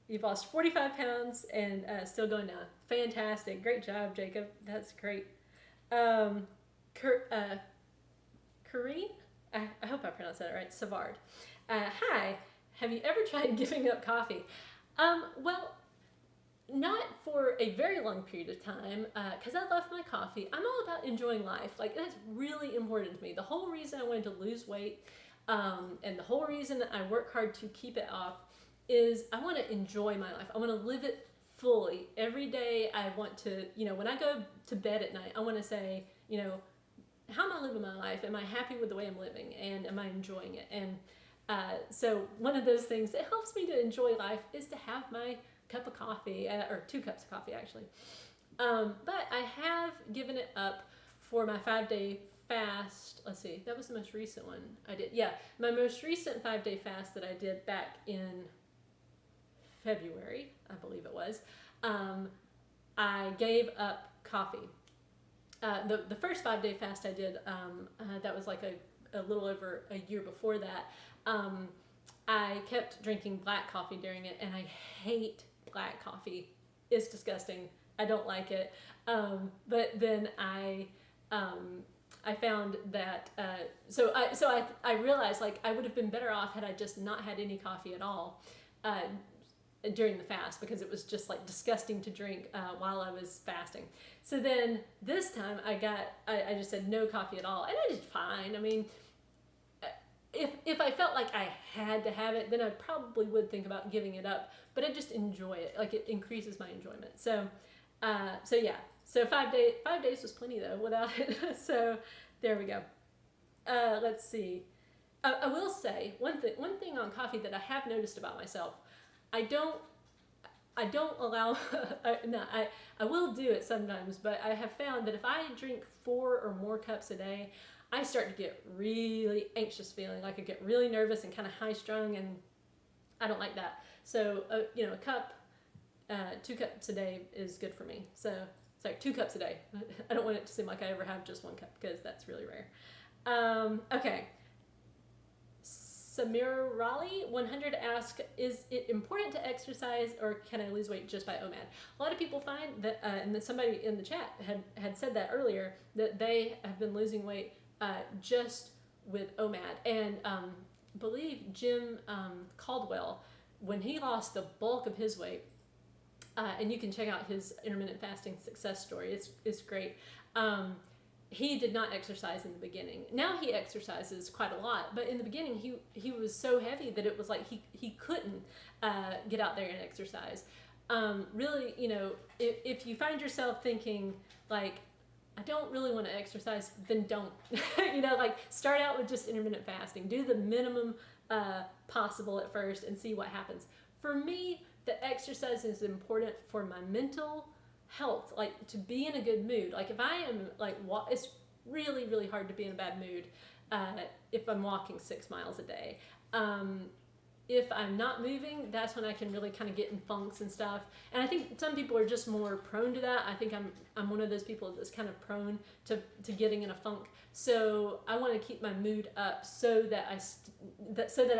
You've lost 45 pounds and still going down. Fantastic. Great job, Jacob. That's great. Kareen? I hope I pronounced that right. Savard. Hi. Have you ever tried giving up coffee? Well, not for a very long period of time, because I love my coffee. I'm all about enjoying life. Like, that's really important to me. The whole reason I wanted to lose weight, and the whole reason I work hard to keep it off, is I want to enjoy my life. I want to live it fully. Every day I want to, when I go to bed at night, I want to say, how am I living my life? Am I happy with the way I'm living? And am I enjoying it? And so one of those things that helps me to enjoy life is to have my cup of coffee, or 2 cups of coffee actually. But I have given it up for my 5-day fast. Let's see, that was the most recent one I did. Yeah, my most recent 5-day fast that I did back in February, I believe it was. I gave up coffee. The first 5-day fast I did, that was like a little over a year before that. I kept drinking black coffee during it, and I hate black coffee. It's disgusting. I don't like it. But then I found that, so I realized, like, I would have been better off had I just not had any coffee at all during the fast, because it was just like disgusting to drink while I was fasting. So then this time I just said no coffee at all, and I did fine. I mean, if I felt like I had to have it, then I probably would think about giving it up, but I just enjoy it. Like, it increases my enjoyment. So yeah. So 5 days was plenty though without it. So there we go. Let's see. I will say one thing on coffee that I have noticed about myself. I don't allow, I will do it sometimes, but I have found that if I drink 4 or more cups a day, I start to get really anxious feeling, like I get really nervous and kind of high strung, and I don't like that. So, a cup, 2 cups a day is good for me. So, sorry, 2 cups a day. I don't want it to seem like I ever have just 1 cup, because that's really rare. Okay. Samira Raleigh 100 asks, is it important to exercise, or can I lose weight just by OMAD? A lot of people find that, and that somebody in the chat had said that earlier, that they have been losing weight just with OMAD. And believe Jim Caldwell, when he lost the bulk of his weight, and you can check out his intermittent fasting success story, it's great. He did not exercise in the beginning. Now he exercises quite a lot, but in the beginning he was so heavy that it was like he couldn't get out there and exercise. Really, if you find yourself thinking like, I don't really want to exercise, then don't. Like start out with just intermittent fasting. Do the minimum possible at first and see what happens. For me, the exercise is important for my mental health, like to be in a good mood. Like if I am like, it's really, really hard to be in a bad mood if I'm walking 6 miles a day. If I'm not moving, that's when I can really kind of get in funks and stuff. And I think some people are just more prone to that. I think I'm one of those people that's kind of prone to getting in a funk. So I want to keep my mood up so that I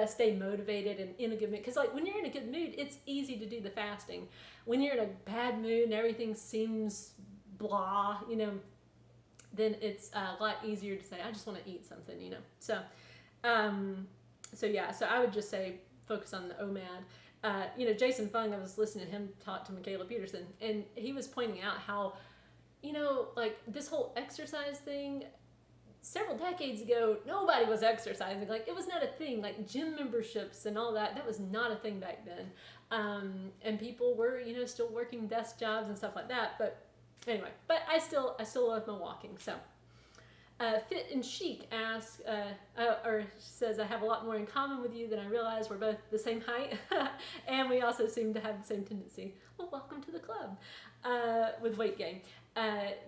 stay motivated and in a good mood. Because like when you're in a good mood, it's easy to do the fasting. When you're in a bad mood and everything seems blah, then it's a lot easier to say, I just want to eat something, So, so I would just say focus on the OMAD. Jason Fung, I was listening to him talk to Kayla Peterson, and he was pointing out how, like this whole exercise thing, several decades ago, nobody was exercising. Like it was not a thing. Like gym memberships and all that was not a thing back then. And people were, still working desk jobs and stuff like that. But anyway, I still love my walking. So, Fit and Chic asks, or says, I have a lot more in common with you than I realized. We're both the same height, and we also seem to have the same tendency. Well, welcome to the club. With weight gain.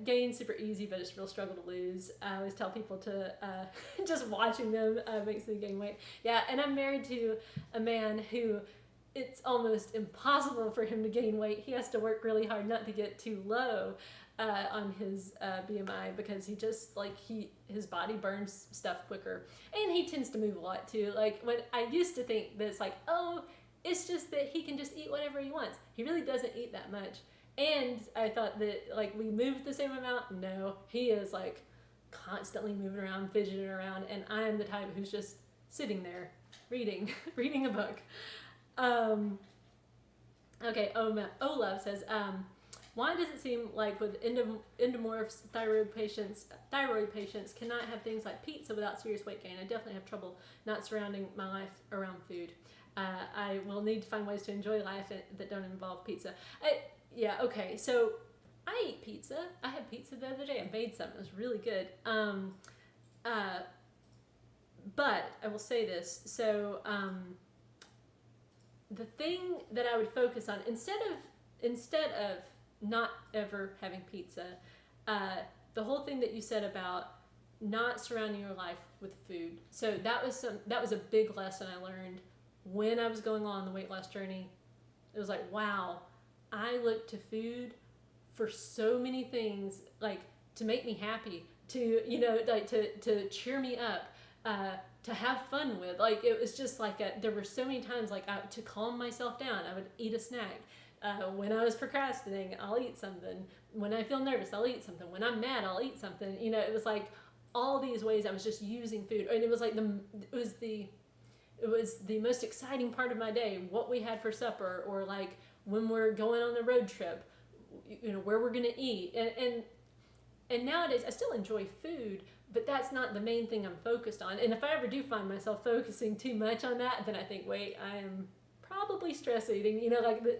Gain super easy, but it's a real struggle to lose. I always tell people to, just watching them makes me gain weight. Yeah, and I'm married to a man who it's almost impossible for him to gain weight. He has to work really hard not to get too low on his BMI because he just his body burns stuff quicker, and he tends to move a lot too. Like when I used to think that it's like, oh, it's just that he can just eat whatever he wants. He really doesn't eat that much. And I thought that like we moved the same amount. No, he is like constantly moving around, fidgeting around, and I am the type who's just sitting there reading a book. Okay, Olaf says, why does it seem like with endomorphs, thyroid patients cannot have things like pizza without serious weight gain? I definitely have trouble not surrounding my life around food. I will need to find ways to enjoy life that don't involve pizza. Yeah, okay, so I eat pizza. I had pizza the other day. I made some. It was really good. But I will say this. So the thing that I would focus on, instead of not ever having pizza, the whole thing that you said about not surrounding your life with food. So that was a big lesson I learned when I was going on the weight loss journey. It was like, wow, I look to food for so many things, like to make me happy, to to cheer me up, to have fun with. Like it was just like there were so many times like to calm myself down, I would eat a snack. When I was procrastinating, I'll eat something. When I feel nervous, I'll eat something. When I'm mad, I'll eat something. It was like all these ways I was just using food, and it was like it was the most exciting part of my day. What we had for supper, or like when we're going on a road trip, where we're gonna eat, and nowadays I still enjoy food, but that's not the main thing I'm focused on. And if I ever do find myself focusing too much on that, then I think, wait, I am probably stress eating.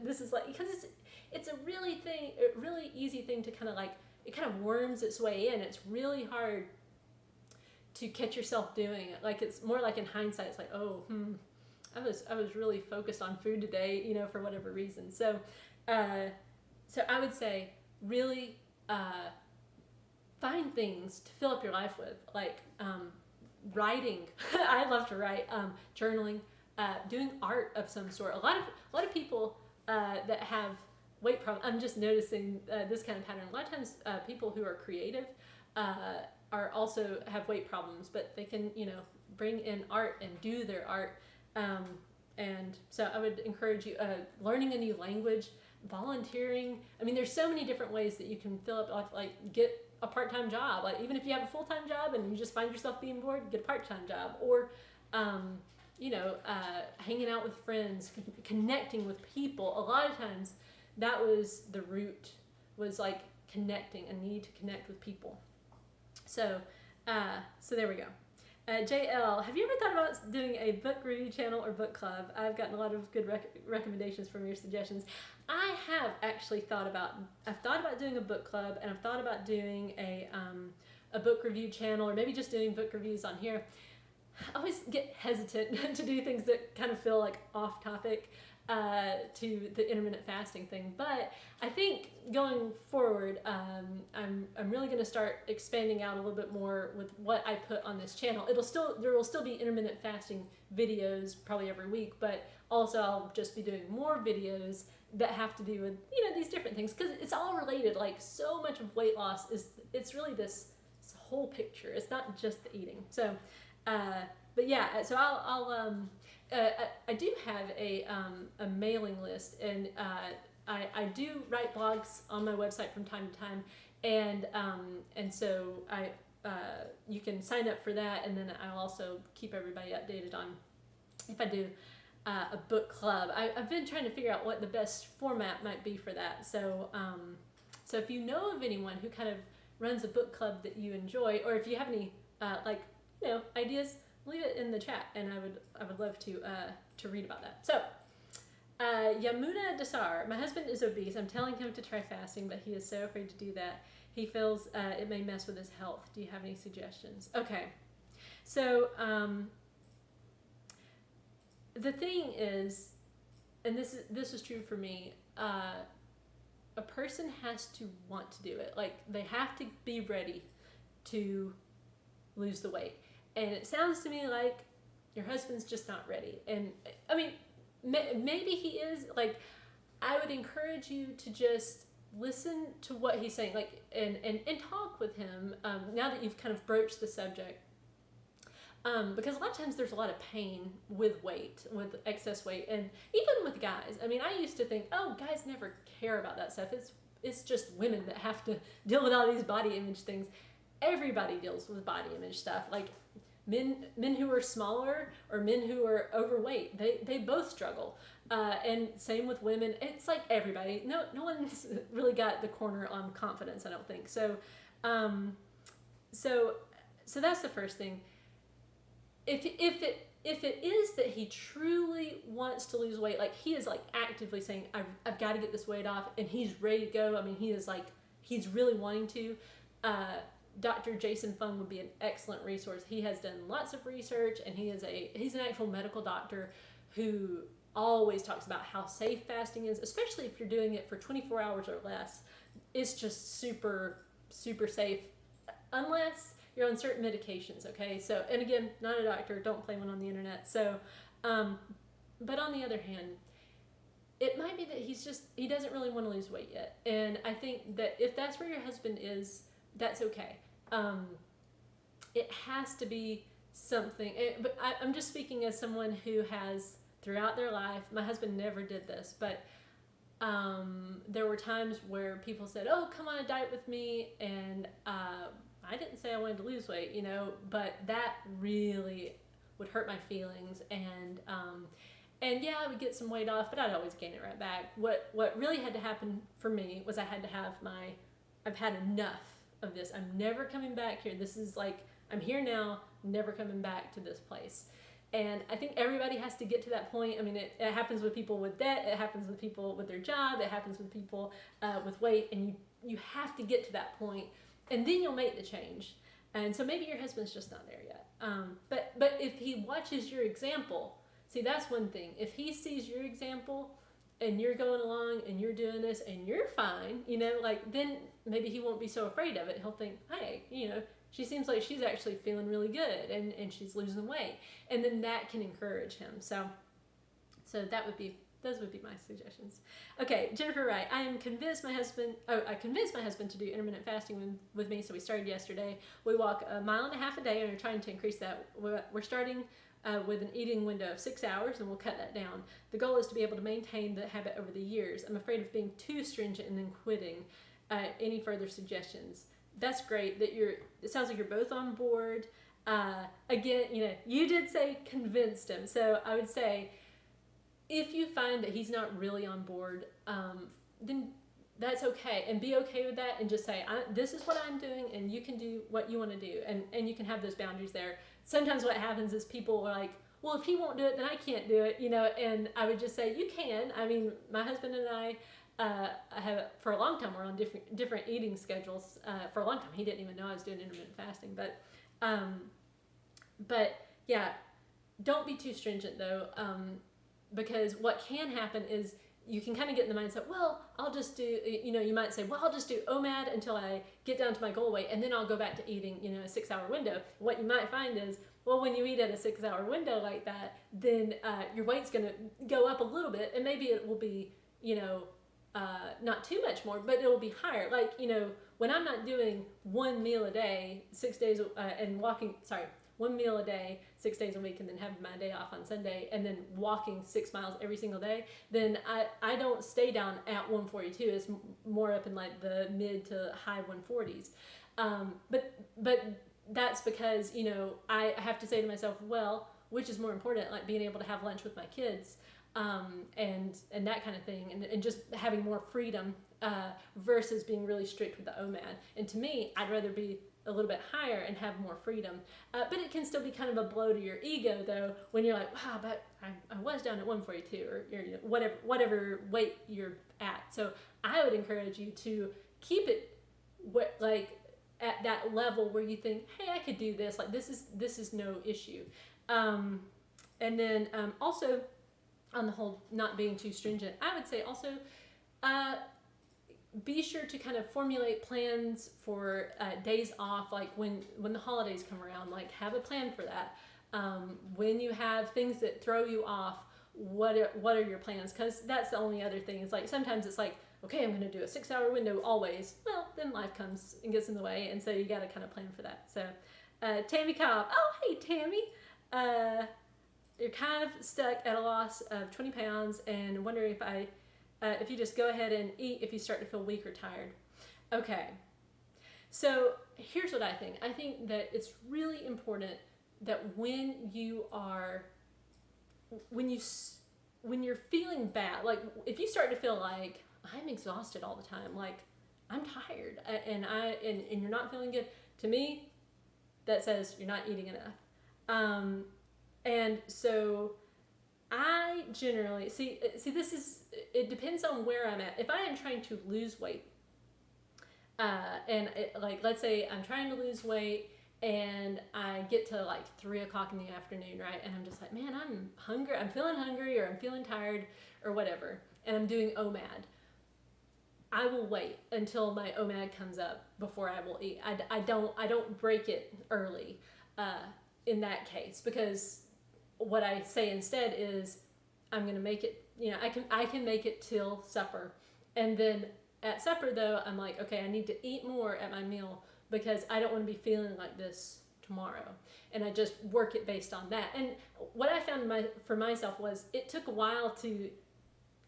This is like, because it's a really easy thing to kind of like, it kind of worms its way in. It's really hard to catch yourself doing it. Like it's more like in hindsight, it's like, oh, I was really focused on food today, for whatever reason. So I would say really find things to fill up your life with, like writing. I love to write, journaling, doing art of some sort. A lot of people that have weight problems. I'm just noticing this kind of pattern. A lot of times, people who are creative are also have weight problems, but they can bring in art and do their art. And so I would encourage you learning a new language, volunteering. I mean, there's so many different ways that you can fill up life. Like get a part-time job. Like even if you have a full-time job and you just find yourself being bored, get a part-time job. Or hanging out with friends, connecting with people. A lot of times that was the root, was like connecting, a need to connect with people. So there we go. JL, have you ever thought about doing a book review channel or book club? I've gotten a lot of good recommendations from your suggestions. I have actually I've thought about doing a book club, and I've thought about doing a book review channel, or maybe just doing book reviews on here. I always get hesitant to do things that kind of feel like off topic to the intermittent fasting thing, but I think going forward, I'm really going to start expanding out a little bit more with what I put on this channel. There will still be intermittent fasting videos probably every week, but also I'll just be doing more videos that have to do with, you know, these different things, because it's all related. Like, so much of weight loss it's really this whole picture. It's not just the eating. So but yeah, so I do have a mailing list, and I do write blogs on my website from time to time, and so you can sign up for that, and then I'll also keep everybody updated on if I do a book club. I've been trying to figure out what the best format might be for that. So so if you know of anyone who kind of runs a book club that you enjoy, or if you have any ideas, leave it in the chat, and I would love to read about that. So Yamuna Dasar, my husband is obese. I'm telling him to try fasting, but he is so afraid to do that. He feels it may mess with his health. Do you have any suggestions? Okay, so the thing is, and this is true for me, a person has to want to do it. Like, they have to be ready to lose the weight. And it sounds to me like your husband's just not ready. And I mean, maybe he is. Like, I would encourage you to just listen to what he's saying, like, and talk with him now that you've kind of broached the subject. Because a lot of times there's a lot of pain with weight, with excess weight, and even with guys. I mean, I used to think, oh, guys never care about that stuff. It's just women that have to deal with all these body image things. Everybody deals with body image stuff. Like, men who are smaller or men who are overweight, they both struggle. And same with women. It's like everybody. No one's really got the corner on confidence, I don't think. So so that's the first thing. If it is that he truly wants to lose weight, like, he is like actively saying, I've got to get this weight off, and he's ready to go. I mean, he's really wanting to. Dr. Jason Fung would be an excellent resource. He has done lots of research, and he's an actual medical doctor who always talks about how safe fasting is, especially if you're doing it for 24 hours or less. It's just super, super safe, unless you're on certain medications, okay? So, and again, not a doctor, don't play one on the internet. So, but on the other hand, it might be that he doesn't really want to lose weight yet. And I think that if that's where your husband is, that's okay. It has to be something, but I'm just speaking as someone who has, throughout their life, my husband never did this, but there were times where people said, oh, come on a diet with me, and I didn't say I wanted to lose weight, you know, but that really would hurt my feelings, and yeah, I would get some weight off, but I'd always gain it right back. What really had to happen for me was I had to have I've had enough of this. I'm never coming back here. This is like, I'm here now, never coming back to this place. And I think everybody has to get to that point. I mean, it happens with people with debt, it happens with people with their job, it happens with people with weight, and you have to get to that point, and then you'll make the change. And so maybe your husband's just not there yet. But if he watches your example, see, that's one thing. If he sees your example and you're going along and you're doing this and you're fine, you know, like, then maybe he won't be so afraid of it. He'll think, hey, you know, she seems like she's actually feeling really good, and she's losing weight. And then that can encourage him. So those would be my suggestions. Okay, Jennifer Wright, I convinced my husband to do intermittent fasting with me, so we started yesterday. We walk 1.5 miles a day, and we're trying to increase that. We're starting with an eating window of 6 hours, and we'll cut that down. The goal is to be able to maintain the habit over the years. I'm afraid of being too stringent and then quitting. Any further suggestions? That's great that it sounds like you're both on board. Again, you know, you did say convinced him. So I would say, if you find that he's not really on board, then that's okay, and be okay with that, and just say, this is what I'm doing, and you can do what you want to do, and you can have those boundaries there. Sometimes what happens is people are like, well, if he won't do it, then I can't do it, and I would just say, you can. I mean, my husband and I have, for a long time, we're on different eating schedules. For a long time, he didn't even know I was doing intermittent fasting, but yeah, don't be too stringent though, because what can happen is you can kind of get in the mindset, well, I'll just do, you might say, well, I'll just do OMAD until I get down to my goal weight, and then I'll go back to eating, a 6-hour window. What you might find is, well, when you eat at a 6-hour window like that, then your weight's going to go up a little bit, and maybe it will be, not too much more, but it will be higher. Like, when I'm not doing one meal a day, 6 days, and walking, 1 meal a day, 6 days a week, and then having my day off on Sunday, and then walking 6 miles every single day, then I don't stay down at 142. It's more up in like the mid to high 140s. But that's because, I have to say to myself, well, which is more important, like being able to have lunch with my kids, and that kind of thing, and just having more freedom, versus being really strict with the OMAD. And to me, I'd rather be a little bit higher and have more freedom. But it can still be kind of a blow to your ego, though, when you're like, wow, but I was down at 142, or whatever weight you're at. So I would encourage you to keep it at that level where you think, hey, I could do this. Like, this is no issue. And then also, on the whole, not being too stringent, I would say also, be sure to kind of formulate plans for days off, like when the holidays come around. Like, have a plan for that. When you have things that throw you off, what are your plans? Because that's the only other thing. It's like, sometimes it's like, okay, I'm going to do a 6-hour window always. Well, then life comes and gets in the way, and so you got to kind of plan for that. So, Tammy Cobb. Oh, hey, Tammy. You're kind of stuck at a loss of 20 pounds and wondering if you just go ahead and eat if you start to feel weak or tired. Okay, so here's what I think. I think that it's really important that when you're feeling bad, like if you start to feel like I'm exhausted all the time, like I'm tired, and you're not feeling good, to me, that says you're not eating enough. And so I generally see it depends on where I'm at. If I am trying to lose weight, let's say I'm trying to lose weight and I get to like 3 o'clock in the afternoon, right? And I'm just like, man, I'm hungry. I'm feeling hungry, or I'm feeling tired, or whatever. And I'm doing OMAD. I will wait until my OMAD comes up before I will eat. I don't break it early in that case, because what I say instead is I'm going to make it, I can make it till supper. And then at supper though, I'm like, okay, I need to eat more at my meal because I don't want to be feeling like this tomorrow. And I just work it based on that. And what I found for myself was it took a while to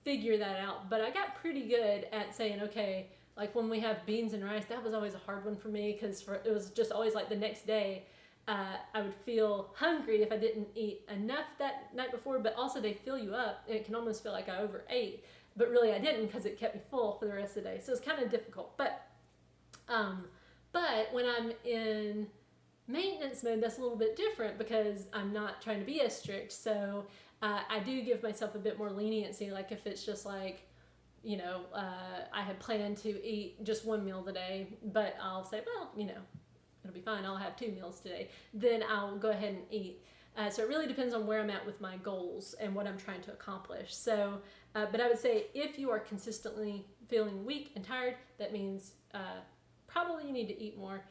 figure that out, but I got pretty good at saying, okay, like when we have beans and rice, that was always a hard one for me, because it was just always like the next day, I would feel hungry if I didn't eat enough that night before, but also they fill you up, and it can almost feel like I overate, but really I didn't, because it kept me full for the rest of the day. So it's kind of difficult. But when I'm in maintenance mode, that's a little bit different, because I'm not trying to be as strict. So I do give myself a bit more leniency. Like if it's just like, I had planned to eat just 1 meal today, but I'll say, well, it'll be fine, I'll have 2 meals today, then I'll go ahead and eat. So it really depends on where I'm at with my goals and what I'm trying to accomplish. So, but I would say if you are consistently feeling weak and tired, that means probably you need to eat more,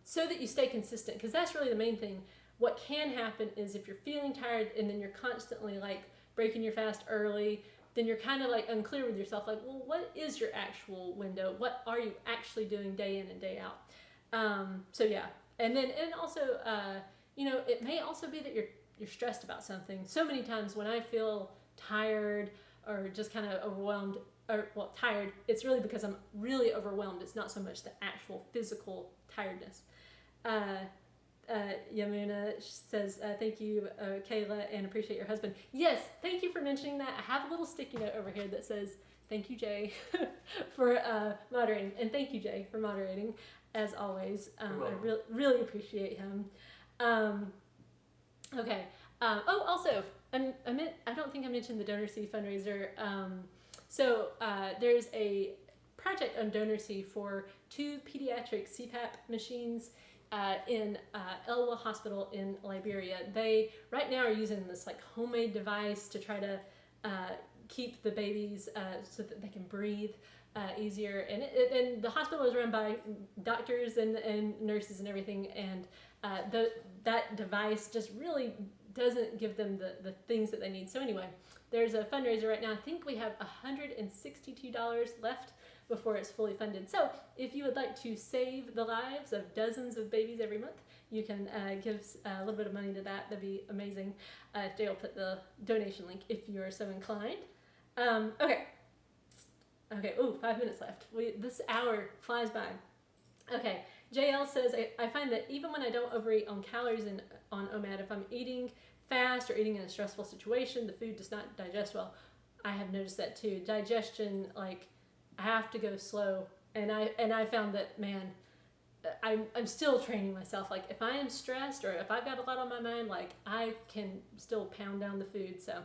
so that you stay consistent, because that's really the main thing. What can happen is if you're feeling tired and then you're constantly like breaking your fast early, then you're kind of like unclear with yourself, like, well, what is your actual window? What are you actually doing day in and day out? So yeah, and also, it may also be that you're stressed about something. So many times when I feel tired or just kind of overwhelmed, tired, it's really because I'm really overwhelmed. It's not so much the actual physical tiredness. Yamuna says, thank you, Kayla, and appreciate your husband. Yes, thank you for mentioning that. I have a little sticky note over here that says, Thank you, Jay, for moderating. And thank you, Jay, for moderating, as always. I really appreciate him. Okay. Also, I don't think I mentioned the DonorSee fundraiser. So there's a project on DonorSee for 2 pediatric CPAP machines in Elwa Hospital in Liberia. They right now are using this like homemade device to try to keep the babies so that they can breathe easier. And the hospital is run by doctors and nurses and everything. And that device just really doesn't give them the things that they need. So anyway, there's a fundraiser right now. I think we have $162 left before it's fully funded. So if you would like to save the lives of dozens of babies every month, you can give a little bit of money to that. That'd be amazing. Jay will put the donation link if you are so inclined. Okay. Ooh, 5 minutes left. This hour flies by. Okay. JL says, I find that even when I don't overeat on calories and on OMAD, if I'm eating fast or eating in a stressful situation, the food does not digest well. I have noticed that too. Digestion, like, I have to go slow. And I found that, man, I'm still training myself. Like, if I am stressed or if I've got a lot on my mind, like, I can still pound down the food. So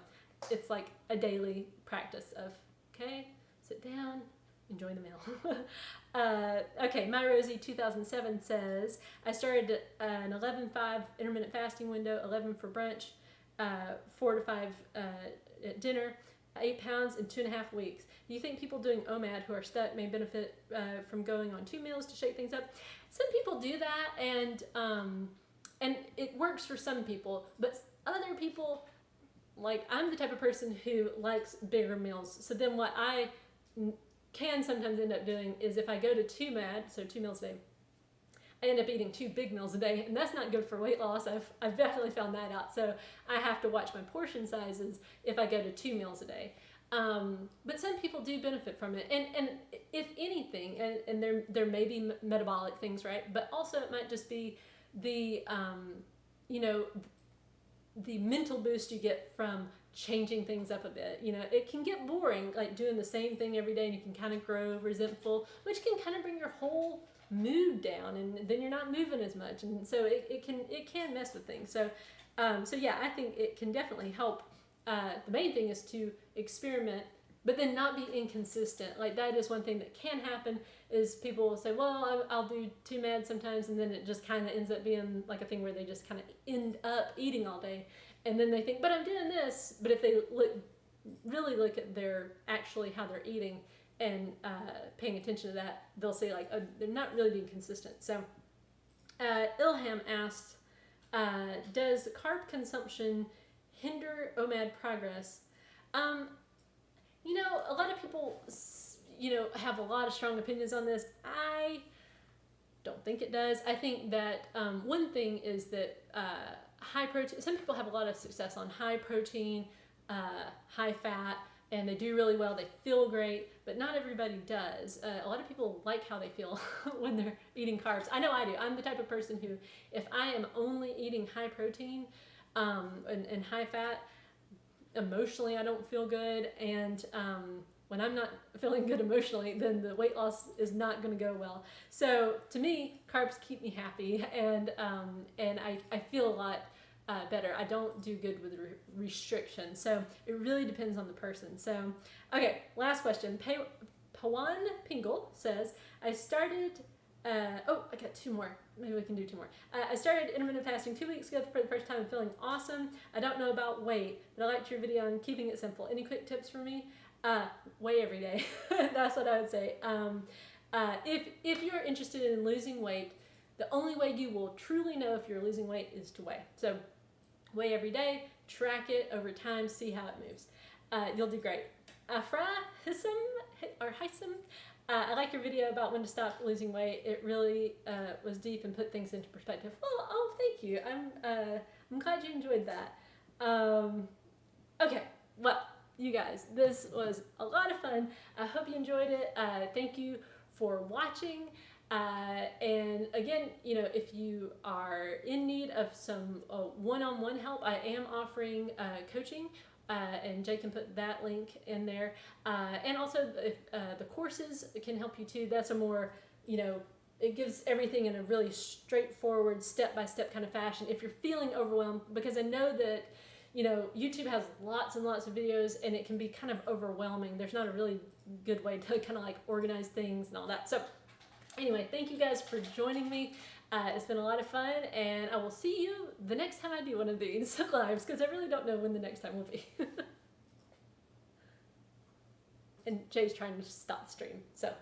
it's like a daily practice of, okay, sit down, enjoy the meal. Okay, My Rosie 2007 says, I started an 11-5 intermittent fasting window, 11 for brunch, 4 to 5 at dinner, 8 pounds in 2.5 weeks. Do you think people doing OMAD who are stuck may benefit from going on 2 meals to shake things up? Some people do that, and it works for some people, but other people, like, I'm the type of person who likes bigger meals. So then what I can sometimes end up doing is if I go to 2 MAD, so 2 meals a day, I end up eating 2 big meals a day, and that's not good for weight loss. I've definitely found that out. So I have to watch my portion sizes if I go to 2 meals a day. But some people do benefit from it, and if anything, and there may be metabolic things, right? But also it might just be the the mental boost you get from changing things up a bit. It can get boring, like doing the same thing every day, and you can kind of grow resentful, which can kind of bring your whole mood down, and then you're not moving as much, and so it can mess with things. So yeah, I think it can definitely help. The main thing is to experiment, but then not be inconsistent. Like, that is one thing that can happen, is people will say, well, I'll do 2 MAD sometimes, and then it just kind of ends up being like a thing where they just kind of end up eating all day. And then they think, but I'm doing this. But if they really look at how they're eating and paying attention to that, they'll say, like, oh, they're not really being consistent. So Ilham asks, does carb consumption hinder OMAD progress? A lot of people, have a lot of strong opinions on this. I don't think it does. I think that one thing is that high protein, some people have a lot of success on high protein, high fat, and they do really well. They feel great, but not everybody does. A lot of people like how they feel when they're eating carbs. I know I do. I'm the type of person who, if I am only eating high protein and high fat, emotionally I don't feel good, and when I'm not feeling good emotionally, then the weight loss is not going to go well. So to me, carbs keep me happy, and I feel a lot better. I don't do good with restriction, so it really depends on the person. So, okay, last question. Pawan Pingle says, I started, I got 2 more. Maybe we can do 2 more. I started intermittent fasting 2 weeks ago for the first time. I'm feeling awesome. I don't know about weight, but I liked your video on keeping it simple. Any quick tips for me? Weigh every day. That's what I would say. If you're interested in losing weight, the only way you will truly know if you're losing weight is to weigh. So weigh every day, track it over time, see how it moves. You'll do great. Afra Hissam, I like your video about when to stop losing weight. It really was deep and put things into perspective. Well, thank you. I'm glad you enjoyed that. Okay, well, you guys, this was a lot of fun. I hope you enjoyed it. Thank you for watching. And again, if you are in need of some one-on-one help, I am offering coaching and Jay can put that link in there. And also, if the courses can help you too. That's a more, it gives everything in a really straightforward, step-by-step kind of fashion. If you're feeling overwhelmed, because I know that, YouTube has lots and lots of videos, and it can be kind of overwhelming. There's not a really good way to kind of like organize things and all that. So anyway, thank you guys for joining me. It's been a lot of fun, and I will see you the next time I do one of these lives, because I really don't know when the next time will be. And Jay's trying to stop the stream, so